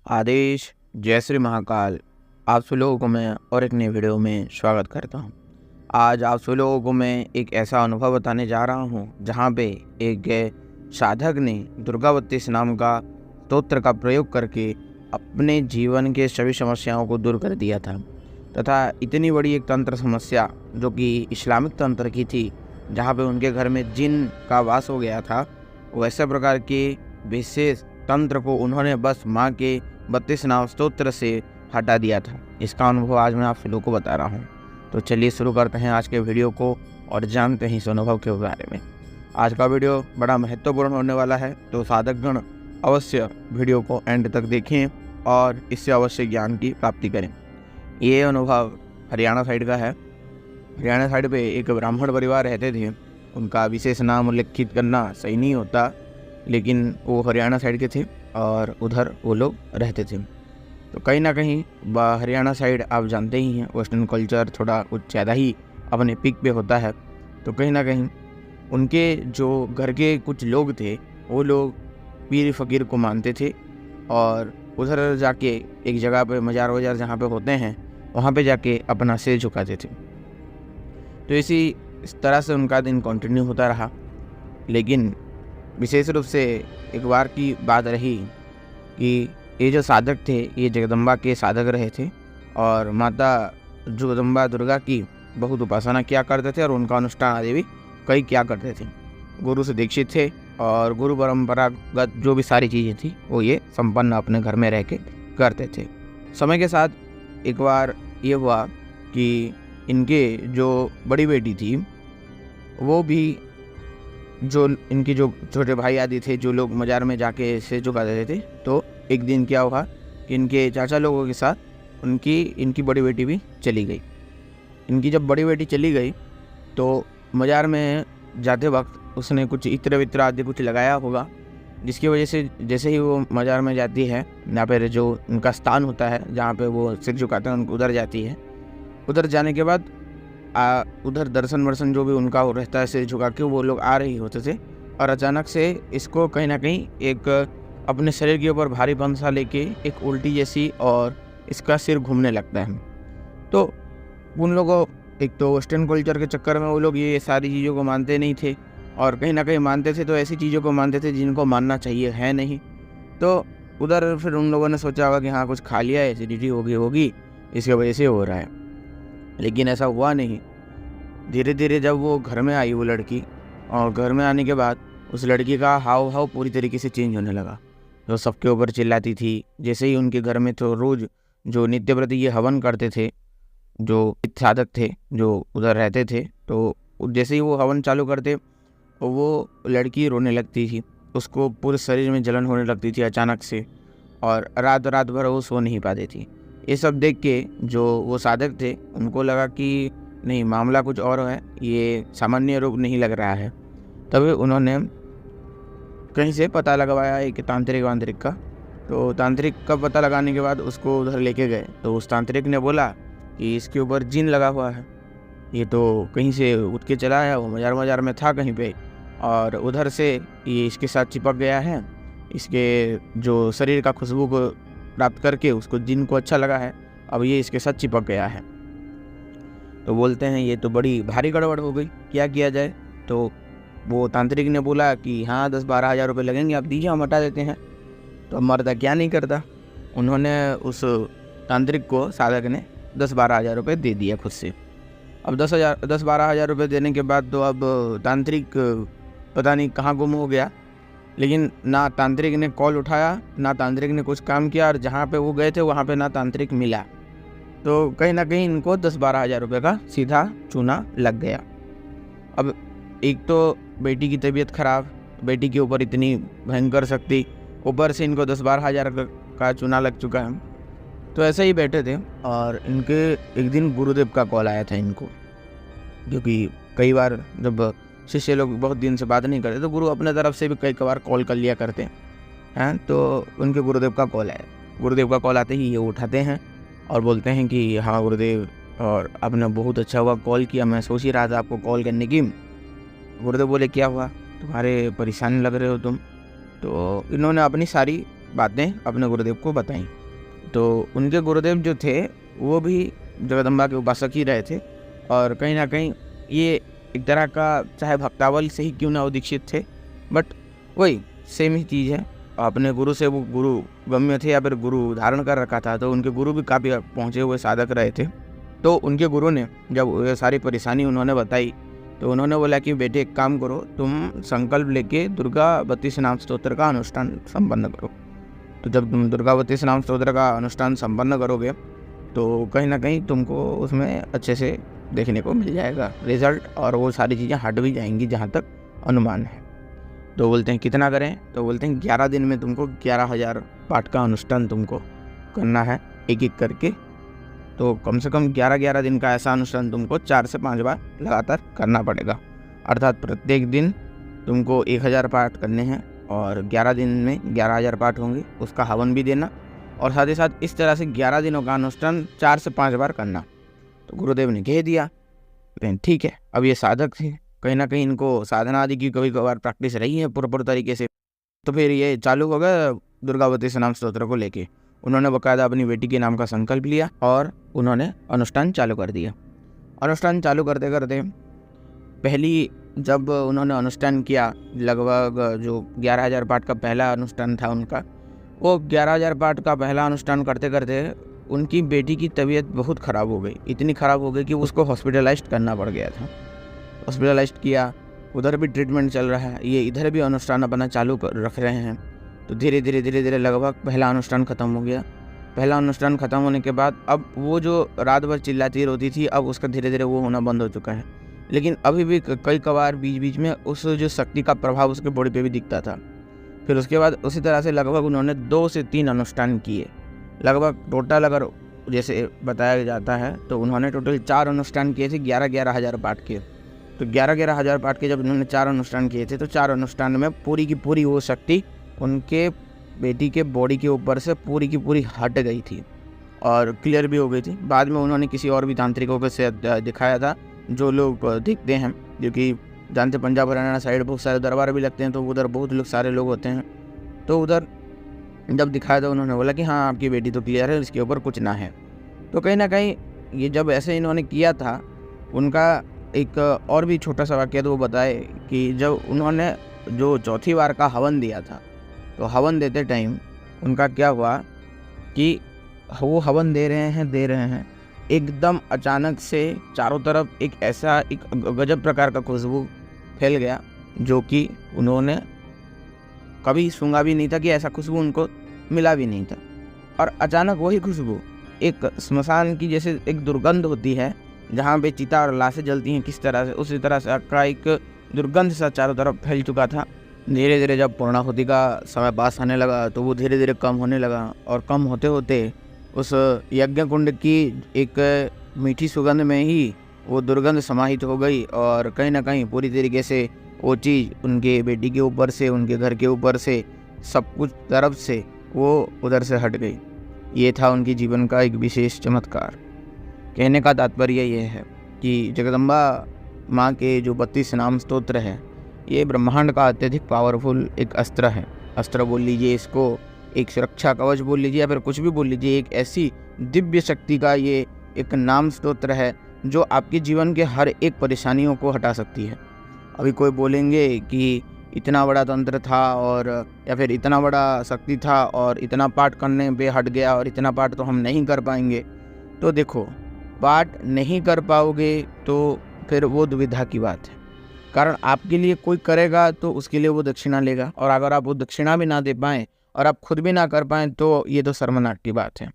आदेश जय श्री महाकाल। आप सब लोगों को मैं और एक नई वीडियो में स्वागत करता हूं। आज आप सब लोगों को मैं एक ऐसा अनुभव बताने जा रहा हूं जहां पे एक साधक ने दुर्गावती नाम का स्तोत्र का प्रयोग करके अपने जीवन के सभी समस्याओं को दूर कर दिया था तथा इतनी बड़ी एक तंत्र समस्या जो कि इस्लामिक तंत्र की थी, जहाँ पे उनके घर में जिन का वास हो गया था, वैसे प्रकार के विशेष तंत्र को उन्होंने बस माँ के 32 नाम स्तोत्र से हटा दिया था। इसका अनुभव आज मैं आप सब लोगों को बता रहा हूँ। तो चलिए शुरू करते हैं आज के वीडियो को और जानते हैं इस अनुभव के बारे में। आज का वीडियो बड़ा महत्वपूर्ण होने वाला है, तो साधकगण अवश्य वीडियो को एंड तक देखें और इससे अवश्य ज्ञान की प्राप्ति करें। ये अनुभव हरियाणा साइड का है। हरियाणा साइड पे एक ब्राह्मण परिवार रहते थे। उनका विशेष नाम उल्लेखित करना सही नहीं होता, लेकिन वो हरियाणा साइड के थे और उधर वो लोग रहते थे। तो कहीं ना कहीं हरियाणा साइड आप जानते ही हैं, वेस्टर्न कल्चर थोड़ा कुछ ज़्यादा ही अपने पीक पे होता है। तो कहीं ना कहीं उनके जो घर के कुछ लोग थे, वो लोग पीर फ़कीर को मानते थे और उधर जाके एक जगह पे मज़ार वज़ार जहाँ पे होते हैं, वहाँ पे जाके अपना सिर झुकाते थे। तो इस तरह से उनका दिन कंटिन्यू होता रहा। लेकिन विशेष रूप से एक बार की बात रही कि ये जो साधक थे, ये जगदम्बा के साधक रहे थे और माता जगदम्बा दुर्गा की बहुत उपासना किया करते थे और उनका अनुष्ठान आदि भी कई किया करते थे। गुरु से दीक्षित थे और गुरु परंपरागत जो भी सारी चीज़ें थी वो ये संपन्न अपने घर में रह के करते थे। समय के साथ एक बार ये हुआ कि इनके जो बड़ी बेटी थी, वो भी जो इनकी जो छोटे भाई आदि थे, जो लोग मज़ार में जाके सिर झुका देते थे, तो एक दिन क्या हुआ कि इनके चाचा लोगों के साथ इनकी बड़ी बेटी भी चली गई। इनकी जब बड़ी बेटी चली गई तो मज़ार में जाते वक्त उसने कुछ इत्र वित्र आदि कुछ लगाया होगा, जिसकी वजह से जैसे ही वो मज़ार में जाती है, यहाँ पर जो उनका स्थान होता है जहाँ पे वो सिर झुकाते हैं, उधर जाती है। उधर जाने के बाद उधर दर्शन वर्शन जो भी उनका हो रहता है सिर झुका के, वो लोग आ रही होते थे और अचानक से इसको कहीं ना कहीं एक अपने शरीर के ऊपर भारीपन सा लेके एक उल्टी जैसी और इसका सिर घूमने लगता है। तो उन लोगों, एक तो वेस्टर्न कल्चर के चक्कर में वो लोग ये सारी चीज़ों को मानते नहीं थे और कहीं ना कहीं मानते थे तो ऐसी चीज़ों को मानते थे जिनको मानना चाहिए है नहीं। तो उधर फिर उन लोगों ने सोचा होगा कि हाँ कुछ खा लिया है, एसिडिटी होगी, इसकी वजह से हो रहा है। लेकिन ऐसा हुआ नहीं। धीरे धीरे जब वो घर में आई वो लड़की, और घर में आने के बाद उस लड़की का हाव भाव पूरी तरीके से चेंज होने लगा। जो सबके ऊपर चिल्लाती थी। जैसे ही उनके घर में तो रोज़ जो नित्य प्रति ये हवन करते थे, जो साधक थे जो उधर रहते थे, तो जैसे ही वो हवन चालू करते वो लड़की रोने लगती थी। उसको पूरे शरीर में जलन होने लगती थी अचानक से, और रात भर वो सो नहीं पाती थी। ये सब देख के जो वो साधक थे उनको लगा कि नहीं, मामला कुछ और है, ये सामान्य रोग नहीं लग रहा है। तभी उन्होंने कहीं से पता लगवाया एक तांत्रिक का। तो तांत्रिक का पता लगाने के बाद उसको उधर लेके गए, तो उस तांत्रिक ने बोला कि इसके ऊपर जिन लगा हुआ है, ये तो कहीं से उठ के चला आया, वो मज़ार में था कहीं पे और उधर से ये इसके साथ चिपक गया है। इसके जो शरीर का खुशबू को प्राप्त करके उसको जिन को अच्छा लगा है, अब ये इसके साथ चिपक गया है। तो बोलते हैं ये तो बड़ी भारी गड़बड़ हो गई, क्या किया जाए। तो वो तांत्रिक ने बोला कि हाँ 10-12 हज़ार रुपये लगेंगे, आप दीजिए, हम हटा देते हैं। तो अब मरदा क्या नहीं करता, उन्होंने उस तांत्रिक को, साधक ने 10-12 हज़ार रुपये दे दिया खुद से। अब 10-12 हज़ार रुपये देने के बाद तो अब तांत्रिक पता नहीं कहाँ गुम हो गया। लेकिन ना तांत्रिक ने कॉल उठाया, ना तांत्रिक ने कुछ काम किया, और जहाँ पे वो गए थे वहाँ पे ना तांत्रिक मिला। तो कहीं ना कहीं इनको 10-12 हज़ार रुपये का सीधा चूना लग गया। अब एक तो बेटी की तबीयत खराब, बेटी के ऊपर इतनी भयंकर शक्ति, ऊपर से इनको 10-12 हज़ार का चूना लग चुका है। तो ऐसे ही बैठे थे और इनके एक दिन गुरुदेव का कॉल आया था इनको, क्योंकि कई बार जब शिष्य लोग बहुत दिन से बात नहीं करते तो गुरु अपने तरफ से भी कई बार कॉल कर लिया करते हैं। तो उनके गुरुदेव का कॉल आया। गुरुदेव का कॉल आते ही ये उठाते हैं और बोलते हैं कि हाँ गुरुदेव, और आपने बहुत अच्छा हुआ कॉल किया, मैं सोच ही रहा था आपको कॉल करने की। गुरुदेव बोले क्या हुआ, तुम्हारे परेशान लग रहे हो तुम। तो इन्होंने अपनी सारी बातें अपने गुरुदेव को बताईं। तो उनके गुरुदेव जो थे वो भी जगदम्बा के उपासक ही रहे थे, और कहीं ना कहीं ये एक तरह का चाहे भक्तावल से ही क्यों ना वो दीक्षित थे, बट वही सेम ही चीज़ है। अपने गुरु से वो गुरु गम्य थे या फिर गुरु धारण कर रखा था, तो उनके गुरु भी काफ़ी पहुँचे हुए साधक रहे थे। तो उनके गुरु ने जब ये सारी परेशानी उन्होंने बताई, तो उन्होंने बोला कि बेटे एक काम करो, तुम संकल्प लेके दुर्गावती नाम स्तोत्र का अनुष्ठान संपन्न करो। तो जब तुम दुर्गावती नाम स्तोत्र का अनुष्ठान संपन्न करोगे तो कहीं ना कहीं तुमको उसमें अच्छे से देखने को मिल जाएगा रिजल्ट, और वो सारी चीज़ें हट भी जाएंगी जहाँ तक अनुमान है। तो बोलते हैं कितना करें, तो बोलते हैं 11 दिन में तुमको 11,000 पाठ का अनुष्ठान तुमको करना है एक एक करके। तो कम से कम 11-11 दिन का ऐसा अनुष्ठान तुमको 4 से 5 बार लगातार करना पड़ेगा, अर्थात प्रत्येक दिन तुमको 1,000 पाठ करने हैं, और 11 दिन में 11,000 पाठ होंगे, उसका हवन भी देना, और साथ ही साथ इस तरह से 11 दिनों का अनुष्ठान 4 से 5 बार करना। तो गुरुदेव ने कह दिया, लेकिन ठीक है, अब ये साधक थे, कहीं ना कहीं इनको साधना आदि की कभी कभार प्रैक्टिस रही है पूर्ण तरीके से। तो फिर ये चालू हो गया दुर्गावती नाम स्तोत्र को लेके। उन्होंने बाकायदा अपनी बेटी के नाम का संकल्प लिया और उन्होंने अनुष्ठान चालू कर दिया। अनुष्ठान चालू करते करते पहली जब उन्होंने अनुष्ठान किया, लगभग जो 11,000 पाठ का पहला अनुष्ठान था उनका, वो 11,000 पाठ का पहला अनुष्ठान करते करते उनकी बेटी की तबीयत बहुत ख़राब हो गई। इतनी ख़राब हो गई कि उसको हॉस्पिटलाइज्ड करना पड़ गया था। हॉस्पिटलाइज्ड किया, उधर भी ट्रीटमेंट चल रहा है, ये इधर भी अनुष्ठान अपना चालू रख रहे हैं। तो धीरे धीरे लगभग पहला अनुष्ठान ख़त्म हो गया। पहला अनुष्ठान ख़त्म होने के बाद अब वो जो रात भर चिल्लाती रोती थी, अब उसका धीरे धीरे वो होना बंद हो चुका है। लेकिन अभी भी कई कबार बीच बीच में उस जो शक्ति का प्रभाव उसके बॉडी पे भी दिखता था। फिर उसके बाद उसी तरह से लगभग उन्होंने 2 से 3 अनुष्ठान किए। लगभग टोटल अगर जैसे बताया जाता है तो उन्होंने टोटल 4 अनुष्ठान किए थे 11-11 हज़ार पाठ के। तो 11-11 हज़ार पाठ के जब उन्होंने 4 अनुष्ठान किए थे, तो 4 अनुष्ठान में पूरी की पूरी वो शक्ति उनके बेटी के बॉडी के ऊपर से पूरी की पूरी हट गई थी और क्लियर भी हो गई थी। बाद में उन्होंने किसी और भी तांत्रिकों को से दिखाया था, जो लोग दिखते हैं, जो कि जानते पंजाब हरियाणा साइड बहुत सारे दरबार भी लगते हैं, तो उधर बहुत लोग सारे लोग होते हैं। तो उधर जब दिखाया था उन्होंने बोला कि हाँ आपकी बेटी तो क्लियर है, इसके ऊपर कुछ ना है। तो कहीं ना कहीं ये जब ऐसे इन्होंने किया था, उनका एक और भी छोटा सा वाक्य तो वो बताए कि जब उन्होंने जो चौथी बार का हवन दिया था, तो हवन देते टाइम उनका क्या हुआ कि वो हवन दे रहे हैं, एकदम अचानक से चारों तरफ एक ऐसा एक गजब प्रकार का खुशबू फैल गया, जो कि उन्होंने कभी सूंघा भी नहीं था, कि ऐसा खुशबू उनको मिला भी नहीं था। और अचानक वही खुशबू एक स्मशान की जैसे एक दुर्गंध होती है, जहाँ पे चिता और लाशें जलती हैं किस तरह से, उसी तरह से का एक दुर्गंध सा चारों तरफ फैल चुका था। धीरे धीरे जब पूर्णाहुति का समय पास आने लगा, तो वो धीरे धीरे कम होने लगा, और कम होते होते उस यज्ञ कुंड की एक मीठी सुगंध में ही वो दुर्गंध समाहित हो गई, और कहीं ना कहीं पूरी तरीके से वो चीज़ उनके बेटी के ऊपर से, उनके घर के ऊपर से, सब कुछ तरफ से वो उधर से हट गई। ये था उनकी जीवन का एक विशेष चमत्कार। कहने का तात्पर्य ये है कि जगदम्बा माँ के जो 32 नाम स्तोत्र है, ये ब्रह्मांड का अत्यधिक पावरफुल एक अस्त्र है। अस्त्र बोल लीजिए इसको, एक सुरक्षा कवच बोल लीजिए, या फिर कुछ भी बोल लीजिए, एक ऐसी दिव्य शक्ति का ये एक नाम स्तोत्र है जो आपके जीवन के हर एक परेशानियों को हटा सकती है। अभी कोई बोलेंगे कि इतना बड़ा तंत्र था, और या फिर इतना बड़ा शक्ति था और इतना पाठ करने पे हट गया, और इतना पाठ तो हम नहीं कर पाएंगे। तो देखो, पाठ नहीं कर पाओगे तो फिर वो दुविधा की बात है, कारण आपके लिए कोई करेगा तो उसके लिए वो दक्षिणा लेगा, और अगर आप वो दक्षिणा भी ना दे पाएँ और आप खुद भी ना कर पाएँ, तो ये तो शर्मनाक की बात है।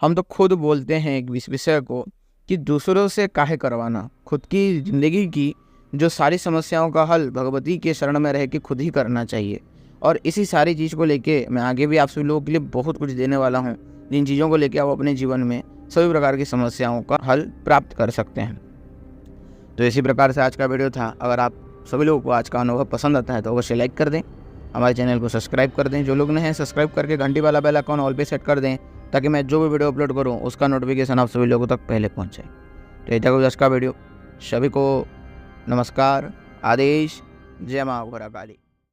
हम तो खुद बोलते हैं एक विषय को कि दूसरों से काहे करवाना, खुद की ज़िंदगी की जो सारी समस्याओं का हल भगवती के शरण में रह के खुद ही करना चाहिए। और इसी सारी चीज़ को लेके मैं आगे भी आप सभी लोगों के लिए बहुत कुछ देने वाला हूँ, जिन चीज़ों को लेके आप अपने जीवन में सभी प्रकार की समस्याओं का हल प्राप्त कर सकते हैं। तो इसी प्रकार से आज का वीडियो था। अगर आप सभी लोगों को आज का अनुभव पसंद आता है तो अवश्य लाइक कर दें, हमारे चैनल को सब्सक्राइब कर दें। जो लोग नए हैं सब्सक्राइब करके घंटी वाला बेल आइकन ऑल पे सेट कर दें, ताकि मैं जो भी वीडियो अपलोड करूं उसका नोटिफिकेशन आप सभी लोगों तक पहले पहुंचे। तो ये था आज का वीडियो। सभी को नमस्कार, आदेश, जय माँ घोरा काली।